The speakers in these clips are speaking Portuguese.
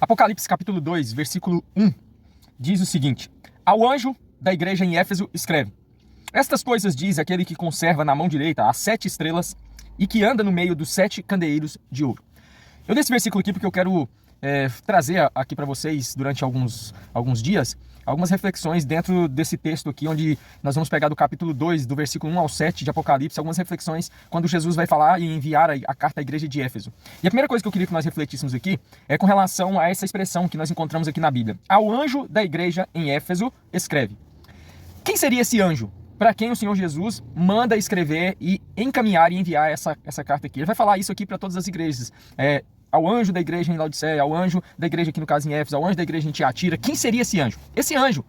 Apocalipse capítulo 2, versículo 1, diz o seguinte: Ao anjo da igreja em Éfeso escreve: Estas coisas diz aquele que conserva na mão direita as 7 estrelas e que anda no meio dos 7 candeeiros de ouro. Eu dei esse versículo aqui porque eu quero trazer aqui para vocês, durante alguns dias, algumas reflexões dentro desse texto aqui, onde nós vamos pegar do capítulo 2, do versículo 1 ao 7 de Apocalipse, algumas reflexões quando Jesus vai falar e enviar a carta à igreja de Éfeso. E a primeira coisa que eu queria que nós refletíssemos aqui é com relação a essa expressão que nós encontramos aqui na Bíblia. Ao anjo da igreja em Éfeso escreve. Quem seria esse anjo para quem o Senhor Jesus manda escrever e encaminhar e enviar essa carta aqui? Ele vai falar isso aqui para todas as igrejas. Ao anjo da igreja em Laodiceia, ao anjo da igreja aqui no caso em Éfeso, ao anjo da igreja em Tiatira. Quem seria esse anjo? Esse anjo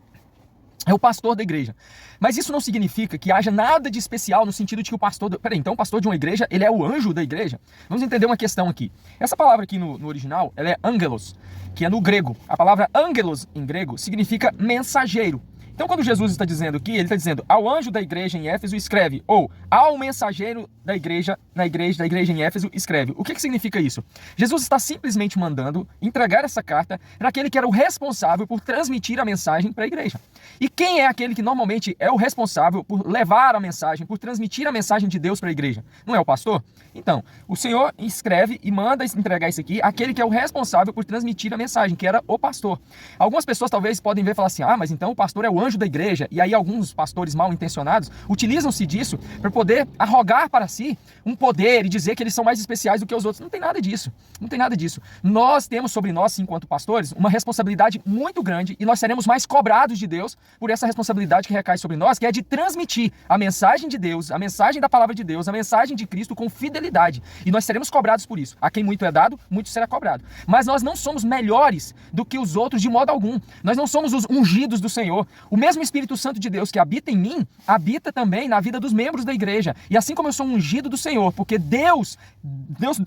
é o pastor da igreja. Mas isso não significa que haja nada de especial no sentido de que o pastor... Peraí, então o pastor de uma igreja, ele é o anjo da igreja? Vamos entender uma questão aqui. Essa palavra aqui no original, ela é angelos, que é no grego. A palavra angelos em grego significa mensageiro. Então, quando Jesus está dizendo aqui, ele está dizendo ao anjo da igreja em Éfeso escreve, ou ao mensageiro da igreja em Éfeso escreve. O que significa isso? Jesus está simplesmente mandando entregar essa carta para aquele que era o responsável por transmitir a mensagem para a igreja. E quem é aquele que normalmente é o responsável por levar a mensagem, por transmitir a mensagem de Deus para a igreja? Não é o pastor? Então, o Senhor escreve e manda entregar isso aqui àquele que é o responsável por transmitir a mensagem, que era o pastor. Algumas pessoas talvez podem ver e falar assim, mas então o pastor é o anjo da igreja, e aí alguns pastores mal intencionados utilizam-se disso para poder arrogar para si um poder e dizer que eles são mais especiais do que os outros. Não tem nada disso, não tem nada disso. Nós temos sobre nós, enquanto pastores, uma responsabilidade muito grande e nós seremos mais cobrados de Deus por essa responsabilidade que recai sobre nós, que é de transmitir a mensagem de Deus, a mensagem da palavra de Deus, a mensagem de Cristo com fidelidade. E nós seremos cobrados por isso. A quem muito é dado, muito será cobrado. Mas nós não somos melhores do que os outros de modo algum. Nós não somos os ungidos do Senhor. O mesmo Espírito Santo de Deus que habita em mim, habita também na vida dos membros da igreja. E assim como eu sou um ungido do Senhor, porque Deus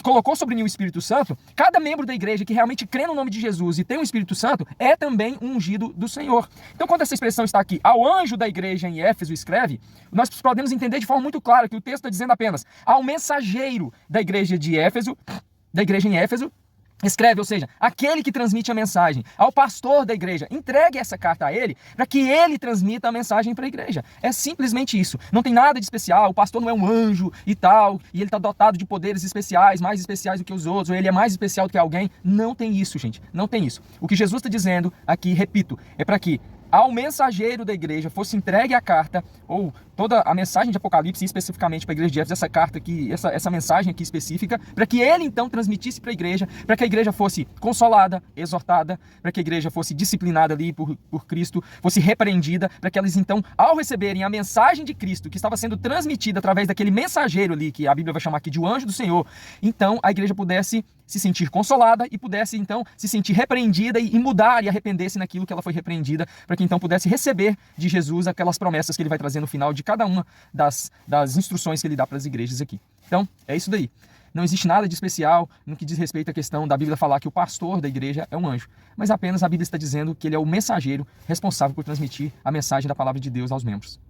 colocou sobre mim o Espírito Santo, cada membro da igreja que realmente crê no nome de Jesus e tem o Espírito Santo, é também um ungido do Senhor. Então, quando essa expressão está aqui, ao anjo da igreja em Éfeso escreve, nós podemos entender de forma muito clara que o texto está dizendo apenas ao mensageiro da igreja de Éfeso, da igreja em Éfeso, escreve, ou seja, aquele que transmite a mensagem, ao pastor da igreja, entregue essa carta a ele, para que ele transmita a mensagem para a igreja. É simplesmente isso. Não tem nada de especial, o pastor não é um anjo e tal, e ele está dotado de poderes especiais, mais especiais do que os outros, ou ele é mais especial do que alguém. Não tem isso, gente. Não tem isso. O que Jesus está dizendo aqui, repito, é para que ao mensageiro da igreja fosse entregue a carta, ou toda a mensagem de Apocalipse, especificamente para a igreja de Éfeso, essa carta aqui, essa mensagem aqui específica, para que ele então transmitisse para a igreja, para que a igreja fosse consolada, exortada, para que a igreja fosse disciplinada ali por Cristo, fosse repreendida, para que elas então, ao receberem a mensagem de Cristo, que estava sendo transmitida através daquele mensageiro ali, que a Bíblia vai chamar aqui de o anjo do Senhor, então a igreja pudesse se sentir consolada e pudesse então se sentir repreendida e mudar e arrepender-se naquilo que ela foi repreendida, para que então pudesse receber de Jesus aquelas promessas que ele vai trazer no final de cada uma das instruções que ele dá para as igrejas aqui. Então, é isso daí. Não existe nada de especial no que diz respeito à questão da Bíblia falar que o pastor da igreja é um anjo, mas apenas a Bíblia está dizendo que ele é o mensageiro responsável por transmitir a mensagem da palavra de Deus aos membros.